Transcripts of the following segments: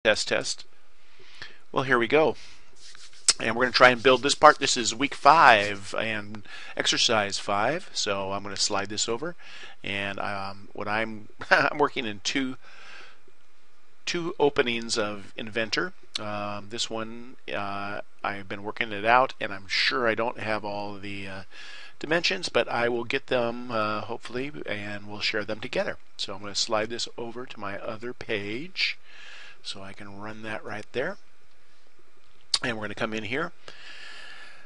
Test, test. Well, here we go. And we're going to try and build this part. This is week 5 and exercise 5. So I'm going to slide this over. And what I'm working in two openings of Inventor. This one I've been working it out, and I'm sure I don't have all of the dimensions, but I will get them hopefully, and we'll share them together. So I'm going to slide this over to my other page. So I can run that right there. And we're going to come in here.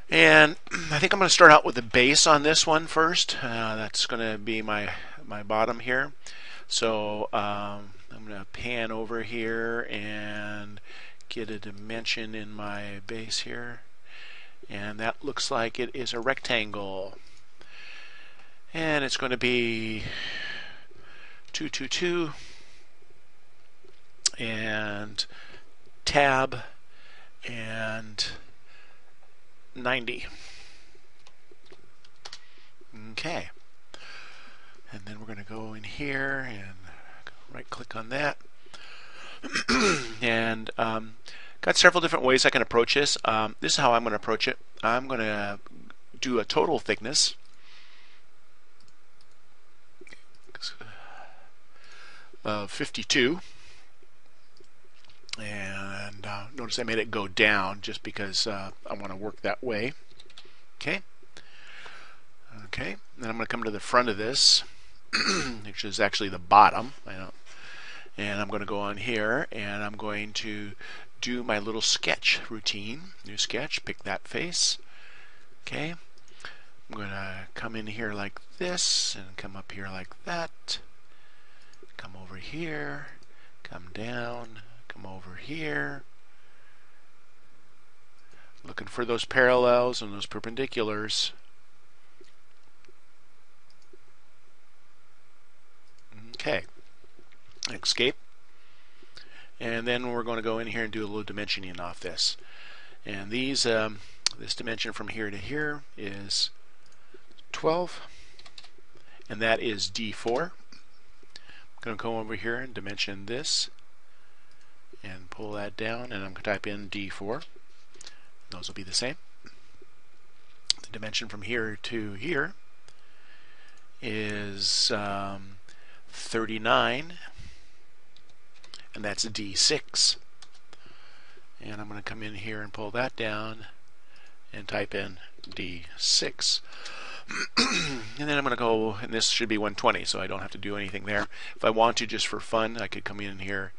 And I think I'm going to start out with the base on this one first. That's going to be my bottom here. So I'm going to pan over here and get a dimension in my base here. And that looks like it is a rectangle. And it's going to be 222. And tab and 90. Okay. And then we're going to go in here and right click on that. And got several different ways I can approach this. This is how I'm going to approach it. I'm going to do a total thickness. Of 52. And notice I made it go down just because I want to work that way. Okay. Okay. Then I'm going to come to the front of this, which is actually the bottom. And I'm going to go on here, and I'm going to do my little sketch routine. New sketch. Pick that face. Okay. I'm going to come in here like this, and come up here like that. Come over here. Come down. Come over here, looking for those parallels and those perpendiculars. Okay, escape, and then we're going to go in here and do a little dimensioning off this. And these, this dimension from here to here is 12, and that is D4. I'm going to come over here and dimension this. And pull that down, and I'm going to type in D4. Those will be the same. The dimension from here to here is 39, and that's D6. And I'm going to come in here and pull that down and type in D6. And then I'm going to go, and this should be 120, so I don't have to do anything there. If I want to, just for fun, I could come in here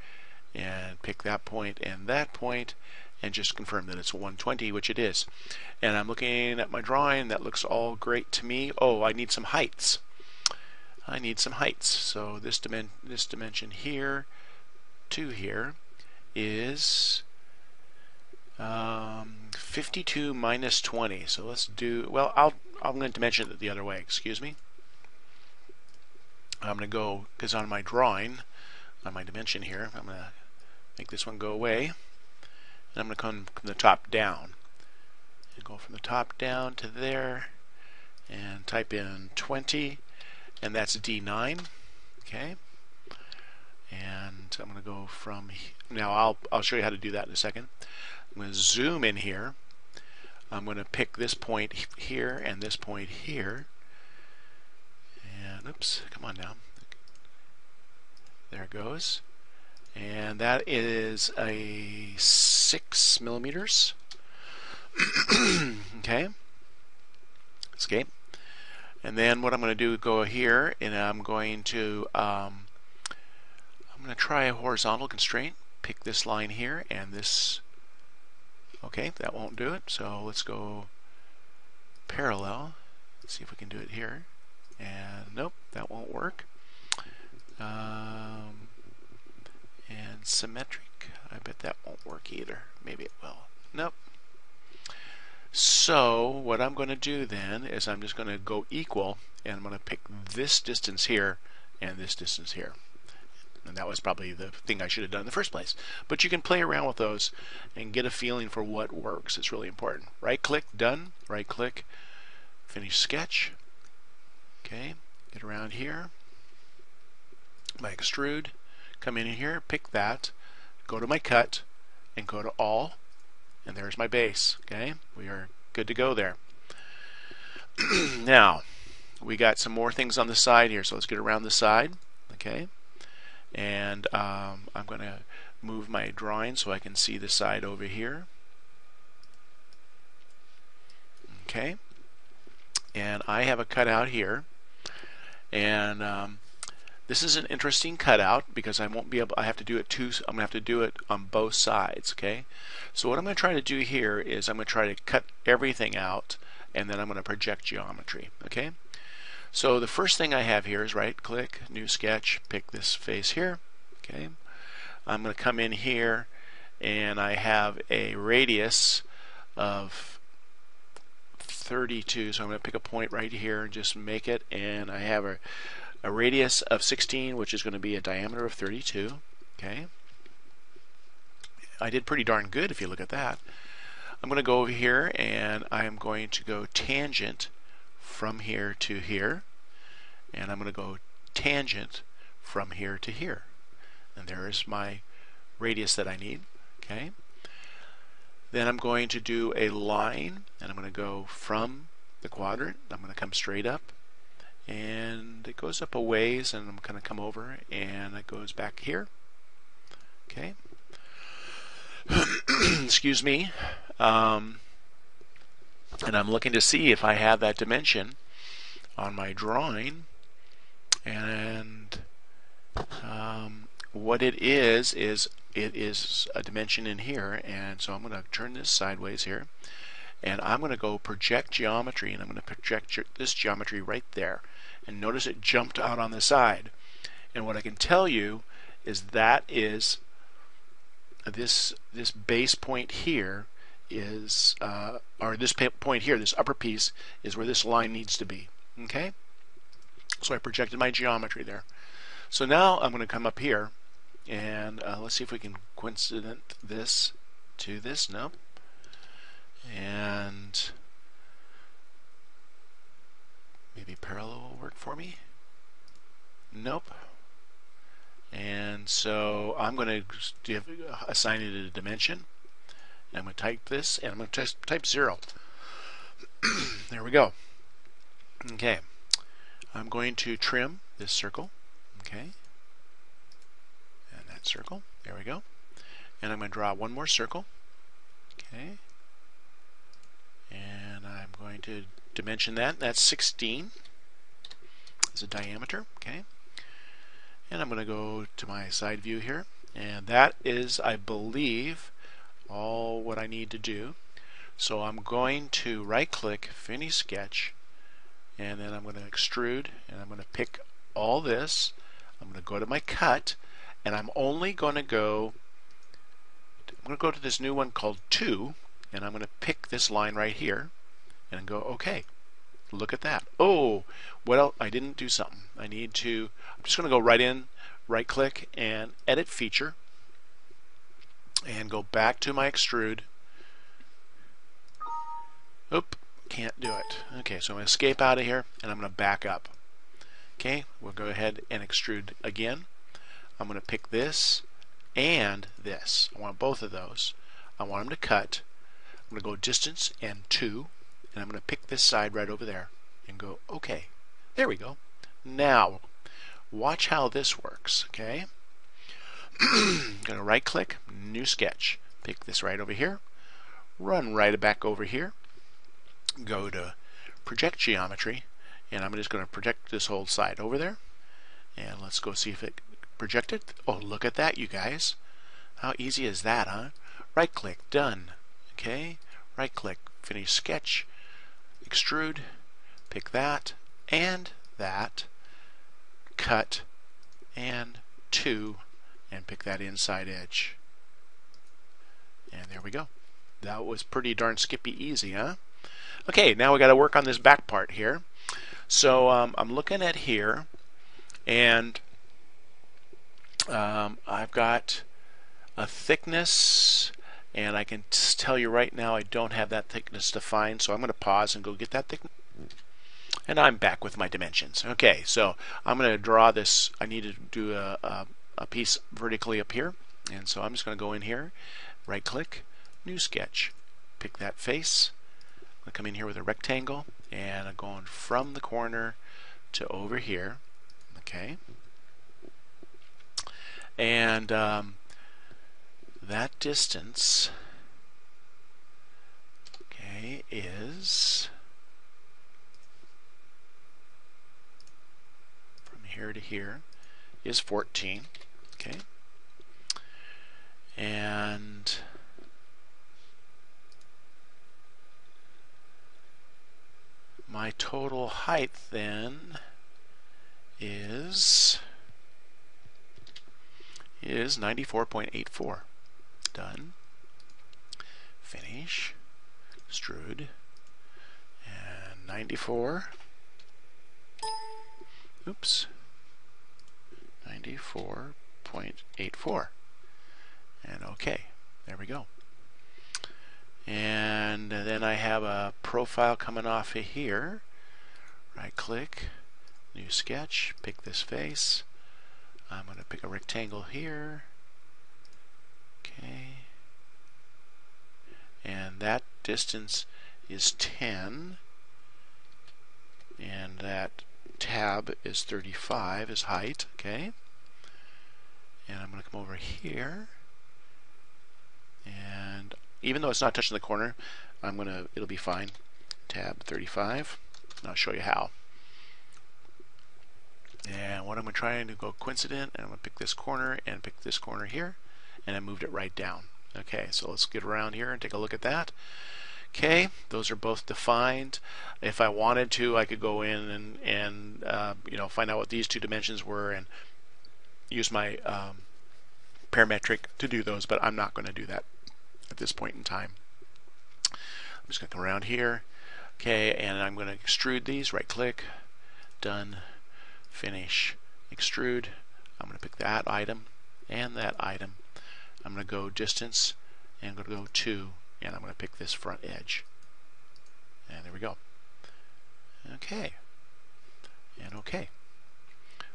and pick that point and just confirm that it's 120, which it is. And I'm looking at my drawing. That looks all great to me. Oh, I need some heights. I need some heights. So this dimension here to here is 52 minus 20. So let's do, well, I'm going to dimension it the other way. Excuse me. I'm going to go, because on my drawing, on my dimension here, I'm going to make this one go away, and I'm going to come from the top down and go from the top down to there and type in 20, and that's D9. Okay, and I'm going to go from now. I'll show you how to do that in a second. I'm going to zoom in here. I'm going to pick this point here and this point here, and oops, come on now. There it goes. And that is a 6 millimeters. Okay. Escape. And then what I'm going to do, go here, and I'm going to try a horizontal constraint. Pick this line here and this. Okay, that won't do it. So let's go parallel. Let's see if we can do it here. And nope, that won't work. And symmetric, I bet that won't work either. Maybe it will. Nope. So what I'm going to do then is I'm just going to go equal, and I'm going to pick this distance here and this distance here. And that was probably the thing I should have done in the first place. But you can play around with those and get a feeling for what works. It's really important. Right click, done. Right click, finish sketch. Okay, get around here. My extrude, come in here, pick that, go to my cut, and go to all, and there's my base. Okay, we are good to go there. Now, we got some more things on the side here, so let's get around the side. Okay, and I'm going to move my drawing so I can see the side over here. Okay, and I have a cutout here, and this is an interesting cutout because I won't be able. I have to do it I'm going to have to do it on both sides. Okay, so what I'm going to try to do here is I'm going to try to cut everything out, and then I'm going to project geometry. Okay, so the first thing I have here is right click, new sketch, pick this face here. Okay, I'm going to come in here, and I have a radius of 32, so I'm going to pick a point right here and just make it, and I have a radius of 16, which is going to be a diameter of 32. Okay, I did pretty darn good if you look at that. I'm going to go over here, and I'm going to go tangent from here to here, and I'm going to go tangent from here to here, and there is my radius that I need. Okay, then I'm going to do a line, and I'm going to go from the quadrant. I'm going to come straight up, and it goes up a ways, and I'm going to come over, and it goes back here. Okay, excuse me. And I'm looking to see if I have that dimension on my drawing, and what it is it is a dimension in here, and so I'm going to turn this sideways here, and I'm going to go project geometry, and I'm going to project this geometry right there, and notice it jumped out on the side. And what I can tell you is that is this base point here is or this point here, this upper piece is where this line needs to be. Okay, so I projected my geometry there. So now I'm going to come up here, and let's see if we can coincident this to this. Nope. And maybe parallel will work for me. Nope. And so I'm going to assign it a dimension. And I'm going to type this, and I'm going to type 0. There we go. Okay. I'm going to trim this circle. Okay. And that circle. There we go. And I'm going to draw one more circle. Okay. And I'm going to dimension that. That's 16 as a diameter. Okay. And I'm going to go to my side view here. And that is, I believe, all what I need to do. So I'm going to right click, finish sketch, and then I'm going to extrude, and I'm going to pick all this. I'm going to go to my cut, and I'm only going to go to this new one called 2, and I'm going to pick this line right here and go OK. Look at that. Oh, well, I didn't do something. I'm just going to go right in, right click, and edit feature, and go back to my extrude. Oop, can't do it. Okay, so I'm going to escape out of here, and I'm going to back up. Okay, we'll go ahead and extrude again. I'm going to pick this and this. I want both of those. I want them to cut. I'm going to go distance and 2, and I'm going to pick this side right over there and go OK. There we go. Now, watch how this works. Okay, I'm going to right click, new sketch, pick this right over here, run right back over here, go to project geometry, and I'm just going to project this whole side over there, and let's go see if it projected. Oh, look at that, you guys. How easy is that, huh? Right click, done. Okay, right click, finish sketch, extrude, pick that and that, cut and 2, and pick that inside edge. And there we go. That was pretty darn skippy easy, huh? Okay, now we got to work on this back part here. So I'm looking at here, and I've got a thickness, and I can tell you right now I don't have that thickness defined, so I'm going to pause and go get that thickness. And I'm back with my dimensions. Okay, so I'm going to draw this. I need to do a piece vertically up here. And so I'm just going to go in here, right click, new sketch, pick that face. I'm going to come in here with a rectangle, and I'm going from the corner to over here. Okay. And that distance, okay, is from here to here is 14. Okay. And my total height then is 94.84. Done. Finish. Extrude. And 94. Oops. 94.84. And OK. There we go. And then I have a profile coming off of here. Right click, new sketch, pick this face. I'm going to pick a rectangle here. Okay. And that distance is 10. And that tab is 35 is height. Okay. And I'm going to come over here. And even though it's not touching the corner, it'll be fine. Tab 35. And I'll show you how. And what I'm trying to go coincident, and I'm going to pick this corner and pick this corner here, and I moved it right down. Okay, so let's get around here and take a look at that. Okay, those are both defined. If I wanted to, I could go in and find out what these two dimensions were and use my parametric to do those, but I'm not going to do that at this point in time. I'm just going to come around here. Okay, and I'm going to extrude these. Right click, done, finish, extrude. I'm going to pick that item and that item. I'm going to go distance, and I'm going to go 2, and I'm going to pick this front edge. And there we go. Okay. And okay.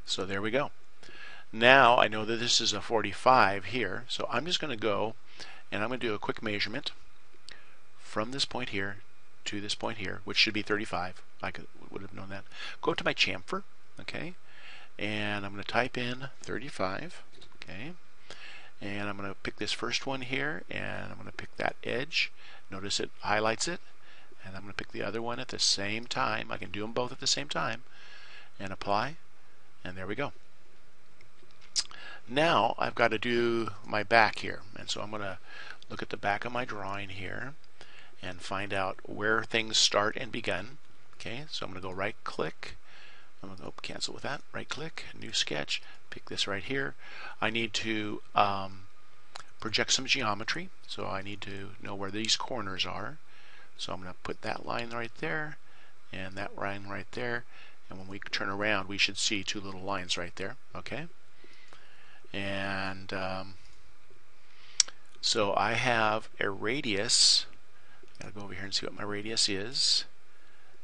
So there we go. Now I know that this is a 45 here, so I'm just going to go and I'm going to do a quick measurement from this point here to this point here, which should be 35. I would have known that. Go to my chamfer, okay, and I'm going to type in 35, okay, and I'm going to pick this first one here, and I'm going to pick that edge. Notice it highlights it, and I'm going to pick the other one at the same time. I can do them both at the same time, and apply, and there we go. Now I've got to do my back here, and so I'm going to look at the back of my drawing here and find out where things start and begin. Okay, so I'm going to go right click. I'm going to go cancel with that. Right click, new sketch, pick this right here. I need to project some geometry, so I need to know where these corners are. So I'm going to put that line right there and that line right there, and when we turn around we should see two little lines right there. Okay, and so I have a radius. I gotta go over here and see what my radius is,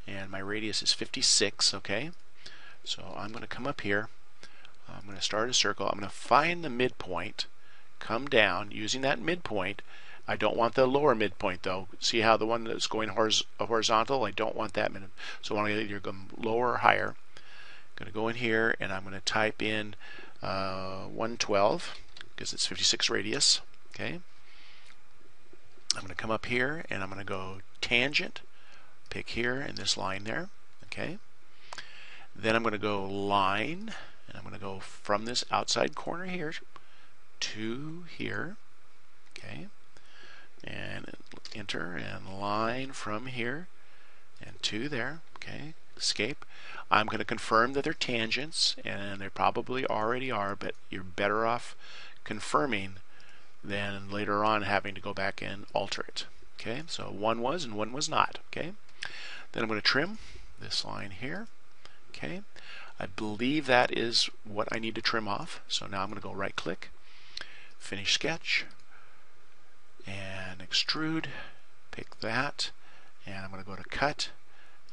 and my radius is 56. Okay, so I'm going to come up here. I'm going to start a circle. I'm going to find the midpoint, come down using that midpoint. I don't want the lower midpoint though. See how the one that's going horizontal? I don't want that midpoint. So I want to either go lower or higher. I'm going to go in here and I'm going to type in 112 because it's 56 radius. Okay. I'm going to come up here and I'm going to go tangent, pick here in this line there. Okay. Then I'm going to go line, and I'm going to go from this outside corner here to here. Okay. And enter and line from here and to there. Okay. Escape. I'm going to confirm that they're tangents, and they probably already are, but you're better off confirming than later on having to go back and alter it. Okay, so one was and one was not. Okay, then I'm going to trim this line here. Okay, I believe that is what I need to trim off. So now I'm going to go right click, finish sketch, and extrude, pick that, and I'm going to go to cut,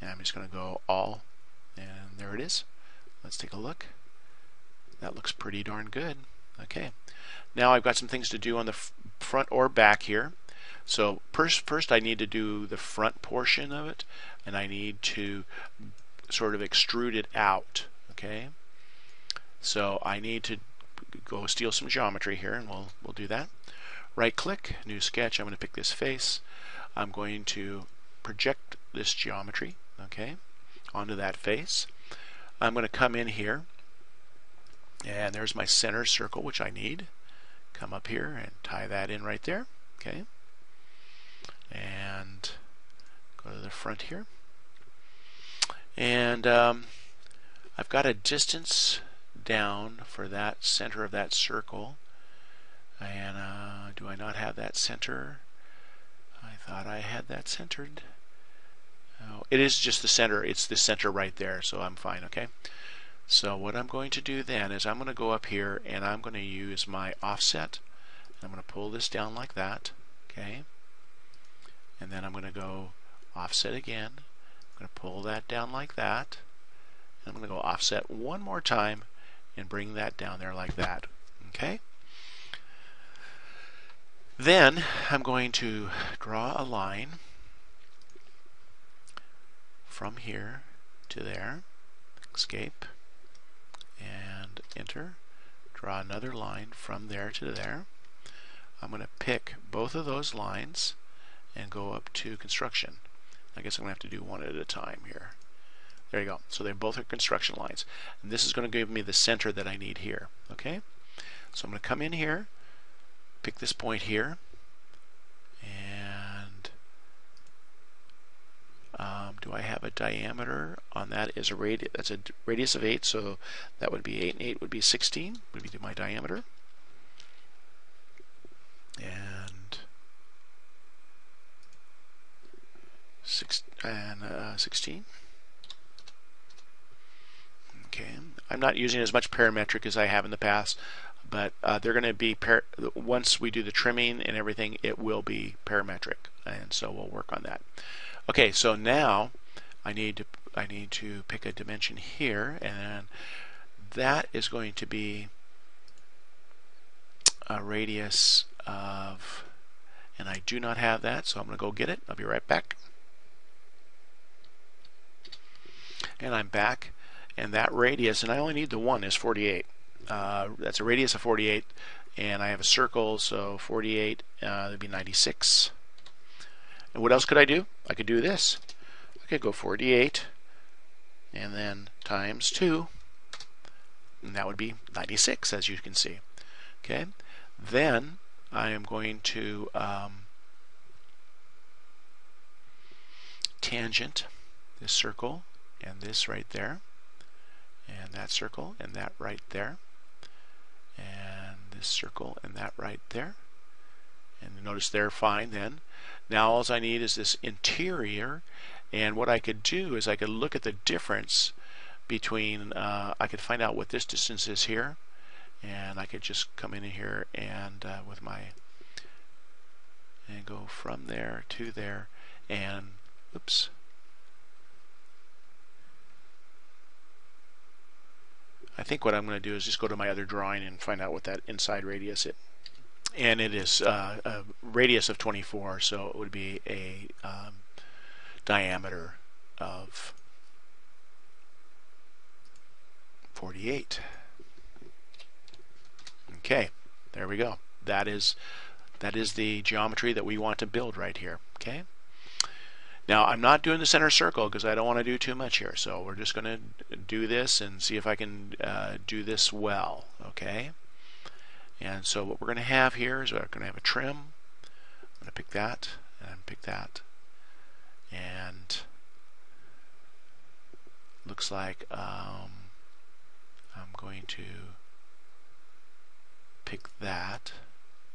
and I'm just going to go all, and there it is. Let's take a look. That looks pretty darn good. Okay, Now I've got some things to do on the front or back here. So first I need to do the front portion of it, and I need to sort of extrude it out. Okay, so I need to go steal some geometry here, and we'll do that. Right click, new sketch. I'm going to pick this face. I'm going to project this geometry, okay, onto that face. I'm going to come in here, and there's my center circle, which I need. Come up here and tie that in right there, okay, and go to the front here. And I've got a distance down for that center of that circle, and do I not have that center? I thought I had that centered. Oh, it is just the center. It's the center right there, so I'm fine. Okay, so what I'm going to do then is I'm going to go up here and I'm going to use my offset. I'm going to pull this down like that, okay, and then I'm going to go offset again. I'm going to pull that down like that, and I'm going to go offset one more time and bring that down there like that, okay. Then I'm going to draw a line from here to there, escape, and enter. Draw another line from there to there. I'm going to pick both of those lines and go up to construction. I guess I'm going to have to do one at a time here. There you go. So they both are construction lines. And this is going to give me the center that I need here. Okay? So I'm going to come in here, pick this point here, and do I have a diameter on that? Is a radius? That's a radius of 8, so that would be 8 and 8 would be 16. Would be my diameter. And 16. Okay, I'm not using as much parametric as I have in the past, but they're going to be once we do the trimming and everything, it will be parametric, and so we'll work on that. Okay, so now I need to pick a dimension here, and that is going to be a radius of, and I do not have that, so I'm going to go get it. I'll be right back. And I'm back, and that radius, and I only need the one, is 48. That's a radius of 48, and I have a circle, so 48 would be 96. And what else could I do? I could do this. I could go 48 and then times 2, and that would be 96, as you can see. Okay, then I am going to tangent this circle and this right there, and that circle and that right there, and this circle and that right there, and notice they're fine. Then now all I need is this interior, and what I could do is I could look at the difference between I could find out what this distance is here, and I could just come in here and with my and go from there to there, and oops, I think what I'm going to do is just go to my other drawing and find out what that inside radius is. And it is a radius of 24, so it would be a diameter of 48. Okay, there we go. That is the geometry that we want to build right here. Okay. Now I'm not doing the center circle because I don't want to do too much here, so we're just going to do this and see if I can do this well. Okay. And so what we're going to have here is we're going to have a trim. I'm going to pick that and pick that, and looks like I'm going to pick that.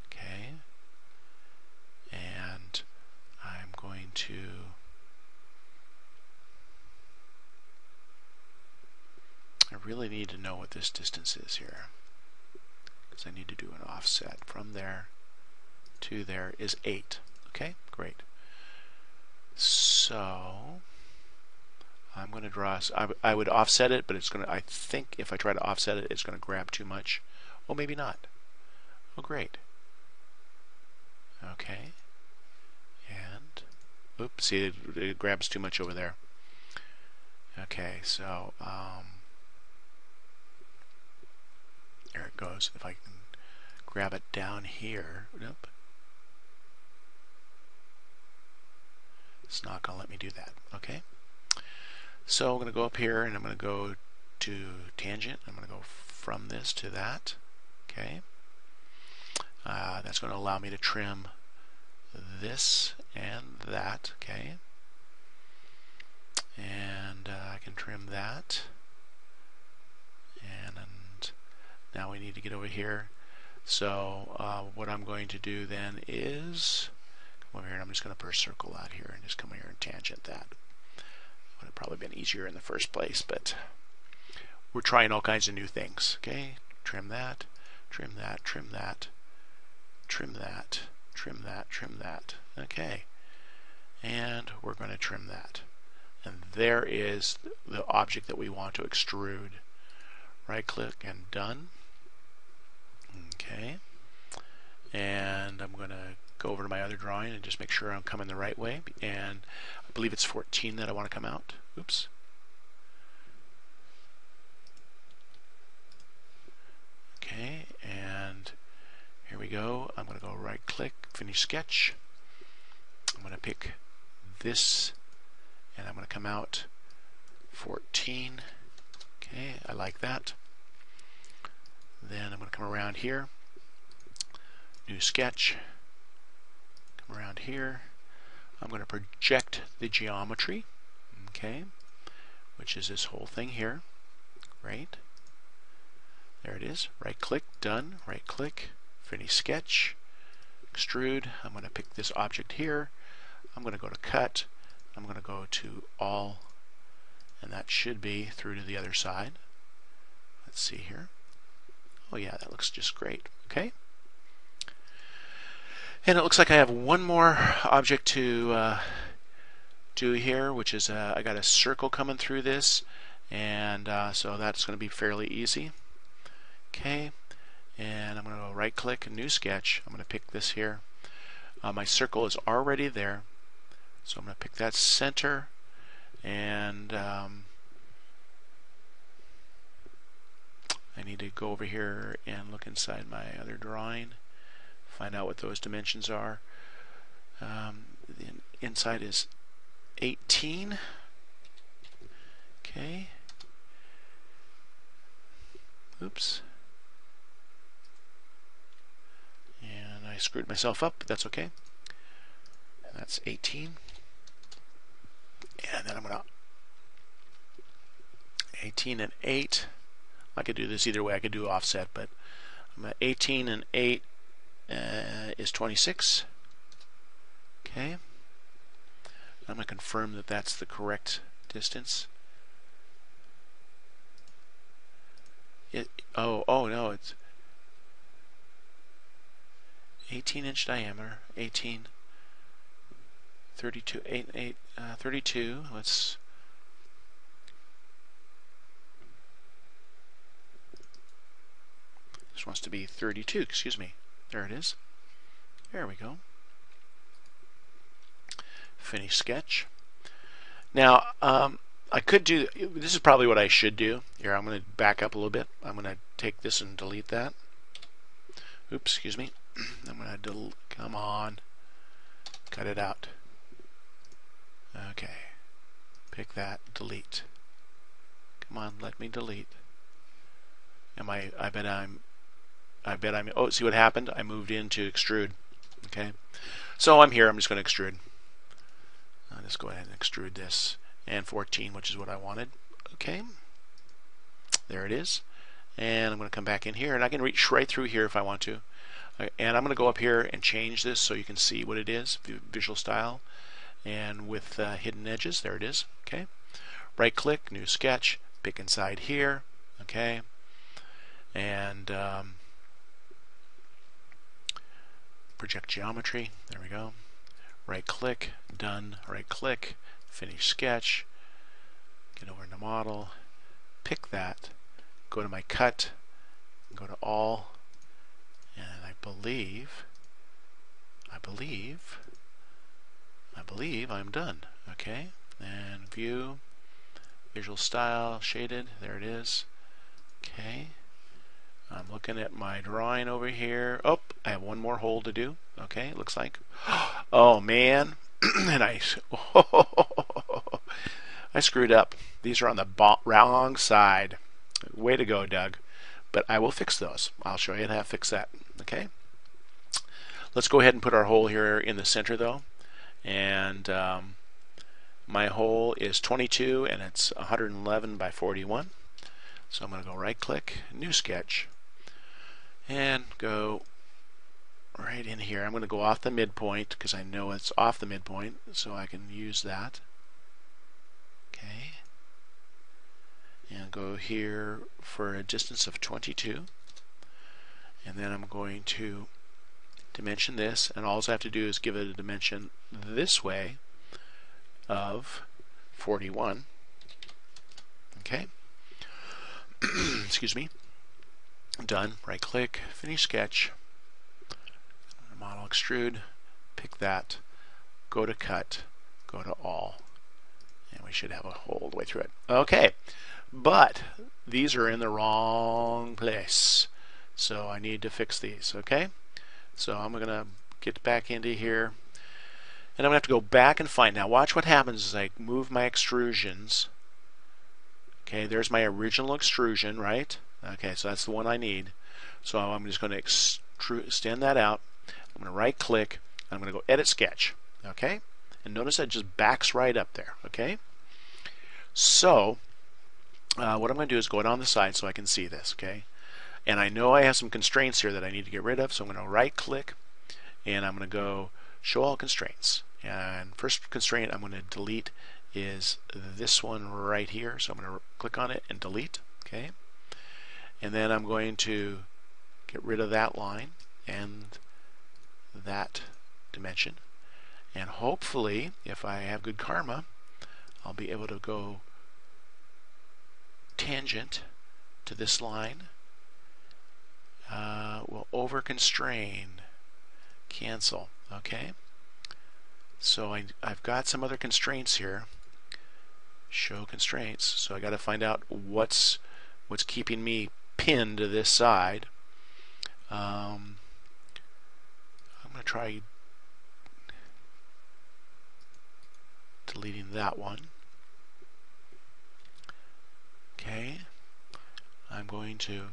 Okay, and I'm going to I really need to know what this distance is here, because I need to do an offset from there to there is 8. Okay, great. So I'm going to draw. I would offset it, but it's going to. I think if I try to offset it, it's going to grab too much. Well, maybe not. Oh, great. Okay. And, oops, see, it grabs too much over there. Okay, so, there it goes. If I can grab it down here, nope. It's not going to let me do that. Okay. So I'm going to go up here and I'm going to go to tangent. I'm going to go from this to that. Okay. That's going to allow me to trim this and that. Okay. And I can trim that. And now we need to get over here. So what I'm going to do then is come over here and I'm just going to put a circle out here and just come here and tangent that. Would have probably been easier in the first place, but we're trying all kinds of new things. Okay, trim that, trim that, trim that, trim that, trim that, trim that. Okay, and we're going to trim that. And there is the object that we want to extrude. Right click and done. Okay, and I'm going to go over to my other drawing and just make sure I'm coming the right way. And I believe it's 14 that I want to come out. Oops. Okay, and here we go. I'm going to go right click, finish sketch. I'm going to pick this and I'm going to come out 14. Okay, I like that. Then I'm going to come around here, new sketch, come around here. I'm going to project the geometry, okay, which is this whole thing here. Right. There it is. Right click, done. Right click, finish sketch, extrude. I'm going to pick this object here. I'm going to go to cut. I'm going to go to all, and that should be through to the other side. Let's see here. Oh yeah, that looks just great. Okay. And it looks like I have one more object to do here, which is I got a circle coming through this, and so that's going to be fairly easy. Okay, and I'm going to go right click, new sketch. I'm going to pick this here. My circle is already there, so I'm going to pick that center, and I need to go over here and look inside my other drawing, find out what those dimensions are. The inside is 18. Okay. Oops. And I screwed myself up, but that's okay. And that's 18. And then I'm going to 18 and 8. I could do this either way. I could do offset, but I'm at 18 and 8 is 26. Okay. I'm going to confirm that that's the correct distance. Oh no, it's 18-inch diameter, 18, 32, 8, 32. Let's this wants to be 32. Excuse me. There it is. There we go. Finish sketch. Now, I could do, this is probably what I should do. Here, I'm going to back up a little bit. I'm going to take this and delete that. Oops, excuse me. I'm going to come on. Cut it out. Okay. Pick that, delete. Come on, let me delete. I bet I'm, oh, see what happened? I moved into extrude. Okay. So I'm here, I'm just going to extrude. I'll just go ahead and extrude this. And 14, which is what I wanted. Okay. There it is. And I'm going to come back in here, and I can reach right through here if I want to. And I'm going to go up here and change this so you can see what it is, visual style, and with hidden edges. There it is. Okay. Right click, new sketch, pick inside here. Okay. And project geometry. There we go. Right click, done. Right click, finish sketch. Get over into model, pick that, go to my cut, go to all, and I believe I'm done. Okay, and view, visual style, shaded, there it is. Okay, I'm looking at my drawing over here. Oh, I have one more hole to do. Okay, it looks like. Oh man, and I screwed up. These are on the wrong side. Way to go, Doug. But I will fix those. I'll show you how to fix that. Okay. Let's go ahead and put our hole here in the center, though. And my hole is 22, and it's 111 by 41. So I'm going to go right-click, New Sketch, and go right in here. I'm going to go off the midpoint because I know it's off the midpoint, so I can use that. Okay. And go here for a distance of 22. And then I'm going to dimension this, and all I have to do is give it a dimension this way of 41. Okay. Excuse me. Done. Right click, finish sketch, model extrude, pick that, go to cut, go to all, and we should have a hole all the way through it. Okay, but these are in the wrong place, so I need to fix these. Okay, so I'm going to get back into here, and I'm going to have to go back and find. Now watch what happens as I move my extrusions. Okay, there's my original extrusion, right? Okay, so that's the one I need. So I'm just going to extend that out. I'm going to right click. I'm going to go edit sketch. Okay, and notice that just backs right up there. Okay, so what I'm going to do is go down the side so I can see this. Okay, and I know I have some constraints here that I need to get rid of, so I'm going to right click and I'm going to go show all constraints. And first constraint I'm going to delete is this one right here, so I'm going to click on it and delete. Okay, and then I'm going to get rid of that line and that dimension, and hopefully if I have good karma I'll be able to go tangent to this line. We'll over constrain, cancel. Okay, so I've got some other constraints here. Show constraints, so I got to find out what's keeping me pinned to this side. I'm going to try deleting that one. Okay, I'm going to,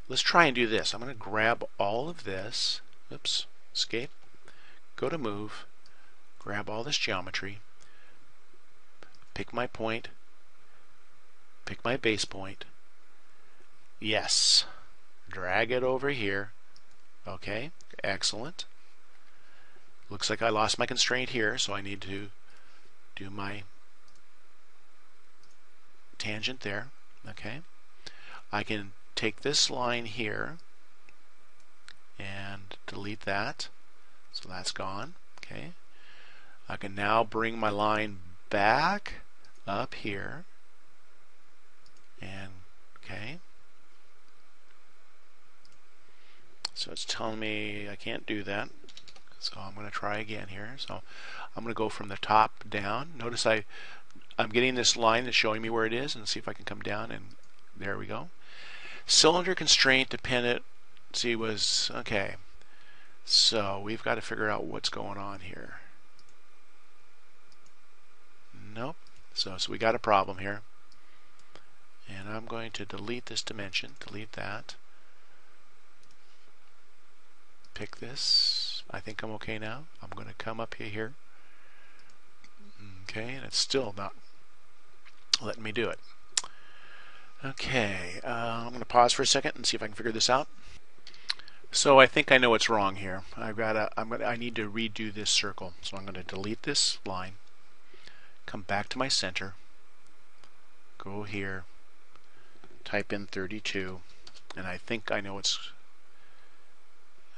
let's try and do this. I'm going to grab all of this, oops, escape, go to move, grab all this geometry, pick my point, pick my base point, yes, drag it over here. Okay, excellent. Looks like I lost my constraint here, so I need to do my tangent there. Okay, I can take this line here and delete that, so that's gone. Okay, I can now bring my line back up here, and okay, so it's telling me I can't do that, so I'm going to try again here. So I'm going to go from the top down. Notice I'm getting this line that's showing me where it is, and see if I can come down, and there we go. Cylinder constraint dependency was okay, so we've got to figure out what's going on here. Nope. So we got a problem here, and I'm going to delete this dimension, delete that, pick this. I think I'm okay now. I'm going to come up here. Okay, and it's still not letting me do it. Okay, I'm going to pause for a second and see if I can figure this out. So I think I know what's wrong here. I need to redo this circle. So I'm going to delete this line, come back to my center, go here, type in 32, and I think I know what's,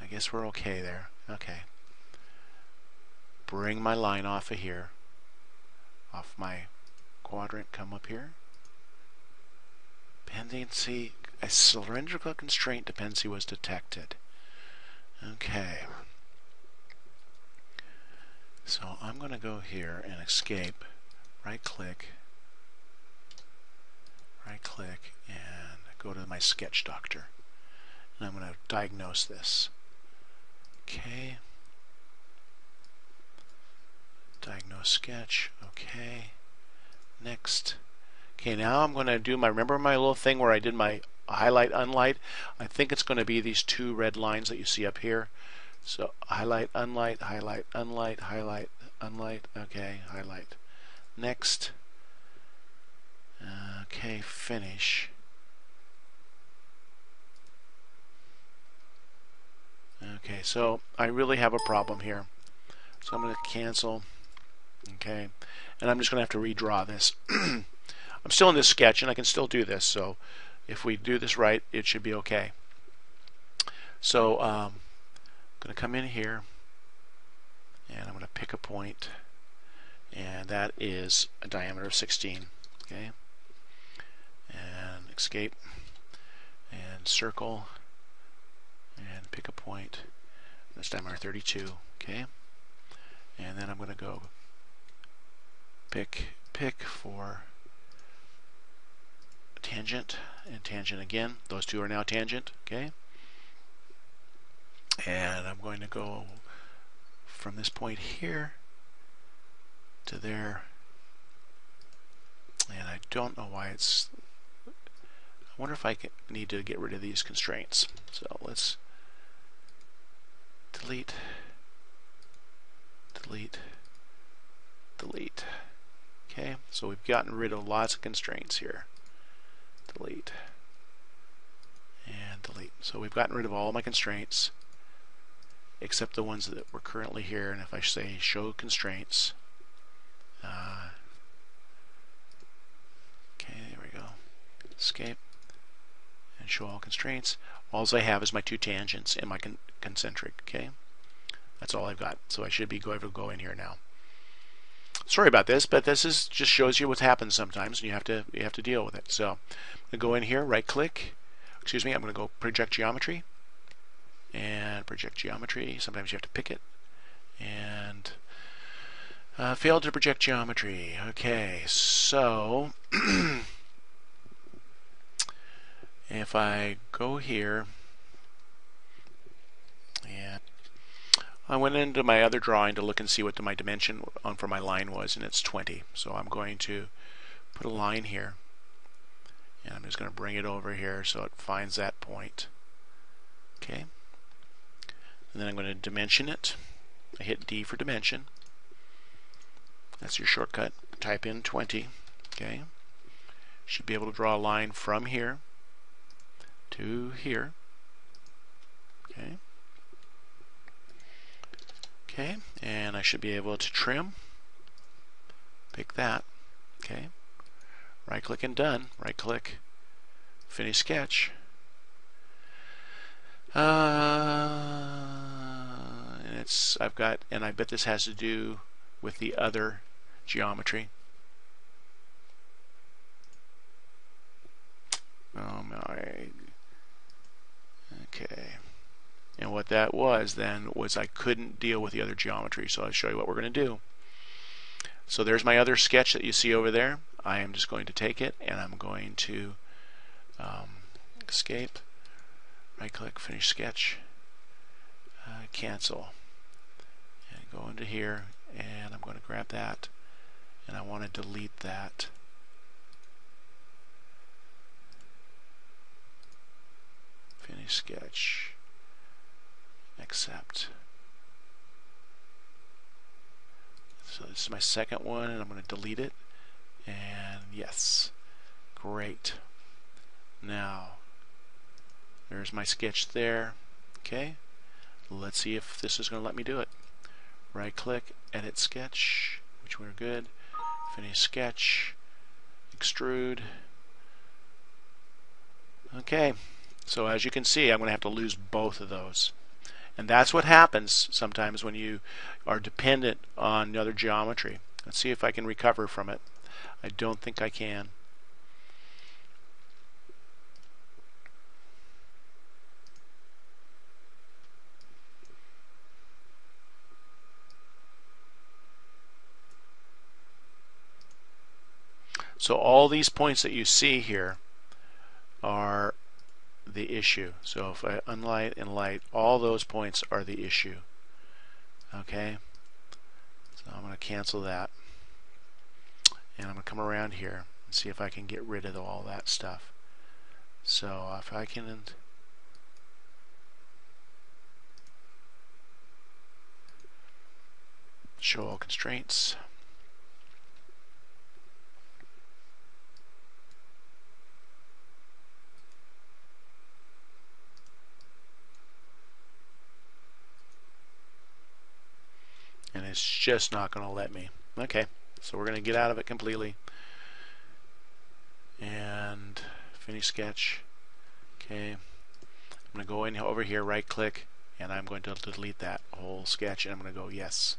I guess we're okay there. Okay. Bring my line off of here, off my quadrant, come up here. Dependency, a cylindrical constraint dependency was detected. Okay. So I'm going to go here and escape, right click, and go to my sketch doctor. And I'm going to diagnose this. Okay. Diagnose sketch. Okay. Next. Okay, now I'm going to do my, remember my little thing where I did my highlight, unlight? I think it's going to be these two red lines that you see up here. So highlight, unlight, highlight, unlight, highlight, unlight. Okay, highlight. Next. Okay, finish. Okay, so I really have a problem here. So I'm going to cancel. Okay, and I'm just going to have to redraw this. I'm still in this sketch and I can still do this, so if we do this right, it should be okay. So I'm going to come in here and I'm going to pick a point, and that is a diameter of 16. Okay, and escape and circle and pick a point. This diameter 32. Okay, and then I'm going to go pick for tangent and tangent again. Those two are now tangent. Okay, and I'm going to go from this point here to there, and I don't know why it's, I wonder if I need to get rid of these constraints. So let's delete, delete, delete. Okay, so we've gotten rid of lots of constraints here. Delete and delete. So we've gotten rid of all my constraints except the ones that were currently here. And if I say show constraints, okay, there we go. Escape and show all constraints. All I have is my two tangents and my concentric. Okay, that's all I've got. So I should be able to go in here now. Sorry about this, but this is just shows you what happens sometimes, and you have to deal with it. So I'm going to go in here, right click. Excuse me, I'm going to go project geometry and project geometry. Sometimes you have to pick it and failed to project geometry. Okay, so if I go here and I went into my other drawing to look and see what my dimension for my line was, and it's 20. So I'm going to put a line here, and I'm just going to bring it over here so it finds that point. Okay, and then I'm going to dimension it. I hit D for dimension. That's your shortcut. Type in 20. Okay, should be able to draw a line from here to here. Okay. Okay, and I should be able to trim. Pick that. Okay, right click and done. Right click, finish sketch. And it's and I bet this has to do with the other geometry. Oh my. Okay. And what that was then was I couldn't deal with the other geometry, so I'll show you what we're going to do. So there's my other sketch that you see over there. I am just going to take it and I'm going to escape, right click, finish sketch, cancel, and go into here, and I'm going to grab that and I want to delete that. Finish sketch. Accept. So this is my second one, and I'm going to delete it. And yes, great. Now, there's my sketch there. Okay, let's see if this is going to let me do it. Right click, edit sketch, which we're good. Finish sketch, extrude. Okay, so as you can see, I'm going to have to lose both of those. And that's what happens sometimes when you are dependent on other geometry. Let's see if I can recover from it. I don't think I can. So all these points that you see here are the issue. So if I unlight and light, all those points are the issue. Okay, so I'm going to cancel that, and I'm going to come around here and see if I can get rid of all that stuff. So if I can show all constraints, and it's just not going to let me. Okay, so we're going to get out of it completely and finish sketch. Okay, I'm going to go in over here, right click, and I'm going to delete that whole sketch, and I'm going to go yes.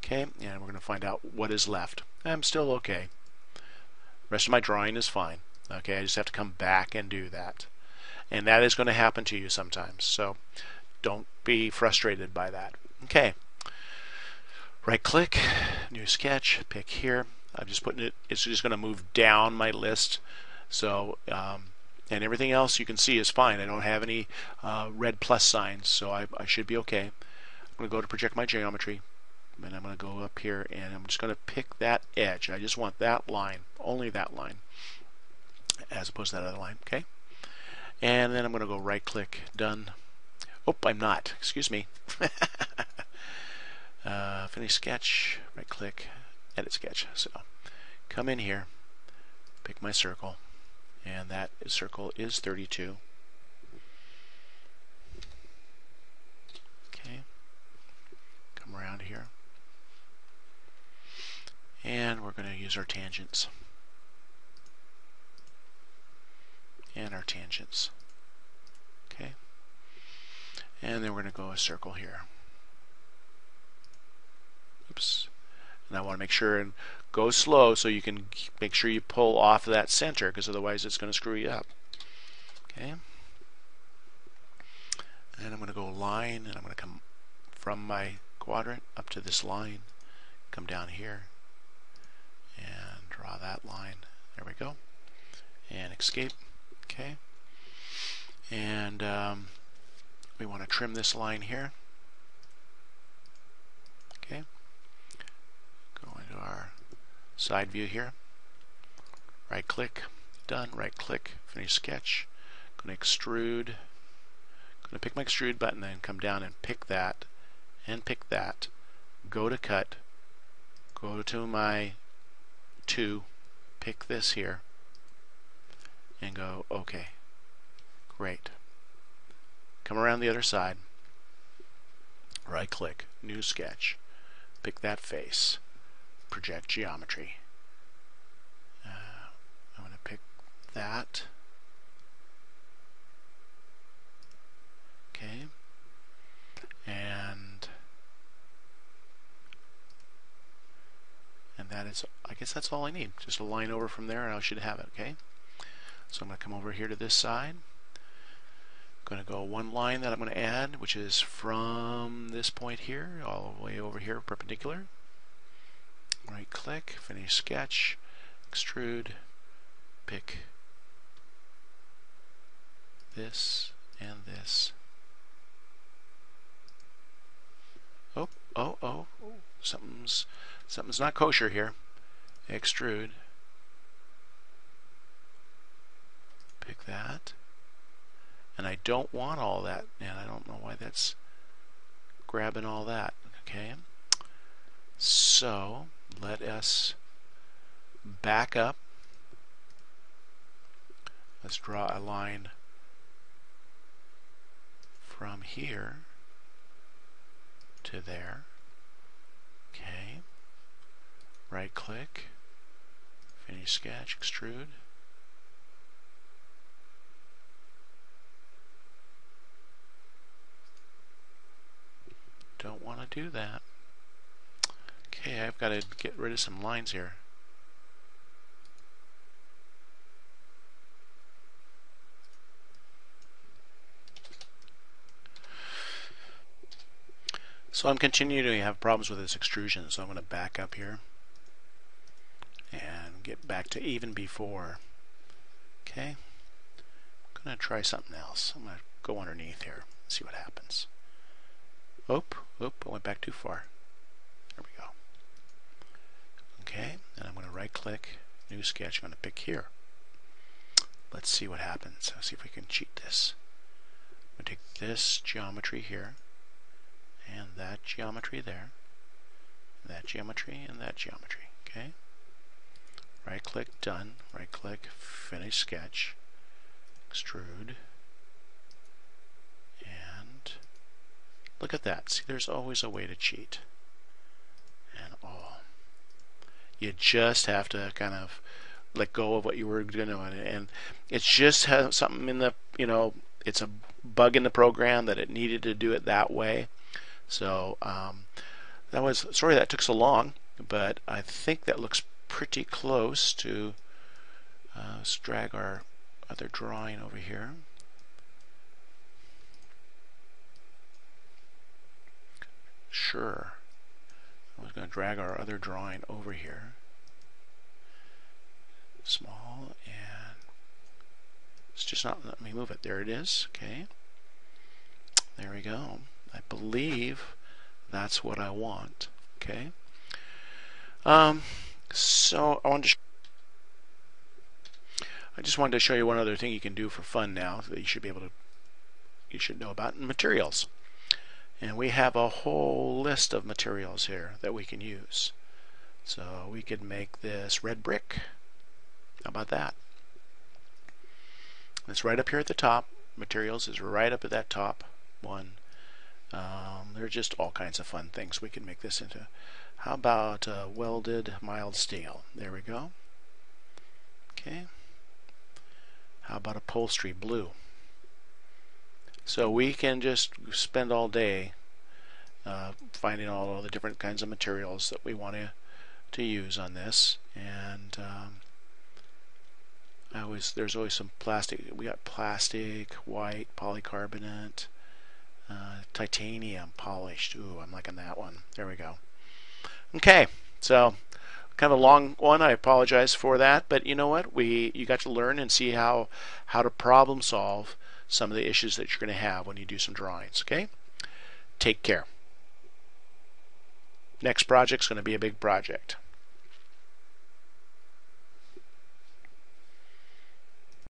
Okay, and we're going to find out what is left. I'm still okay. The rest of my drawing is fine. Okay, I just have to come back and do that. And that is going to happen to you sometimes, so don't be frustrated by that. Okay, right click, new sketch, pick here. I'm just putting it, it's just going to move down my list. So, and everything else you can see is fine. I don't have any red plus signs, so I should be okay. I'm going to go to project my geometry, and I'm going to go up here, and I'm just going to pick that edge. I just want that line, only that line, as opposed to that other line. Okay, and then I'm going to go right click, done. Oh, I'm not. Excuse me. Finish sketch, right click, edit sketch. So come in here, pick my circle, and that circle is 32. Okay, come around here, and we're going to use our tangents and our tangents. Okay, and then we're going to go a circle here. Oops. And I want to make sure and go slow so you can make sure you pull off that center, because otherwise it's going to screw you up. Okay. And I'm going to go line, and I'm going to come from my quadrant up to this line, come down here, and draw that line. There we go. And escape. Okay. And we want to trim this line here. Okay. Go into our side view here. Right click, done. Right click, finish sketch. Going to extrude. Going to pick my extrude button and come down and pick that, and pick that. Go to cut. Go to my 2. Pick this here, and go OK. Great. Come around the other side. Right click, new sketch. Pick that face. Project geometry. I'm going to pick that. Okay. And that is, I guess that's all I need. Just a line over from there and I should have it. Okay. So I'm going to come over here to this side. I'm going to go one line that I'm going to add, which is from this point here all the way over here perpendicular. Right click, finish sketch, extrude, pick this and this. Oh, something's not kosher here. Extrude, pick that, and I don't want all that, and I don't know why that's grabbing all that. Okay, so let us back up. Let's draw a line from here to there. Okay. Right click, finish sketch, extrude. Don't want to do that. Okay, I've got to get rid of some lines here. So I'm continuing to have problems with this extrusion, so I'm going to back up here. and get back to even before. Okay, I'm going to try something else. I'm going to go underneath here and see what happens. Oop, I went back too far. There we go. Okay, and I'm going to right click, new sketch. I'm going to pick here. Let's see what happens. Let's see if we can cheat this. I'm going to take this geometry here, and that geometry there, that geometry, and that geometry. Okay. Right click, done. Right click, finish sketch. Extrude. And look at that. See, there's always a way to cheat. And you just have to kind of let go of what you were doing, and it's just has something in the, it's a bug in the program that it needed to do it that way. So that was, sorry that took so long, but I think that looks pretty close to, let's drag our other drawing over here. Sure. I was going to drag our other drawing over here. Small, and it's just not letting me move it. There it is. Okay. There we go. I believe that's what I want. Okay. So I just wanted to show you one other thing you can do for fun now that you should know about: materials. And we have a whole list of materials here that we can use. So we could make this red brick. How about that? It's right up here at the top. Materials is right up at that top one. There are just all kinds of fun things we can make this into. How about welded mild steel? There we go. Okay. How about upholstery blue? So we can just spend all day finding all the different kinds of materials that we want to use on this. And there's always some plastic. We got plastic, white, polycarbonate, titanium, polished. Ooh, I'm liking that one. There we go. Okay, so kind of a long one. I apologize for that, but you know what? You got to learn and see how to problem solve some of the issues that you're going to have when you do some drawings. Okay? Take care. Next project's going to be a big project.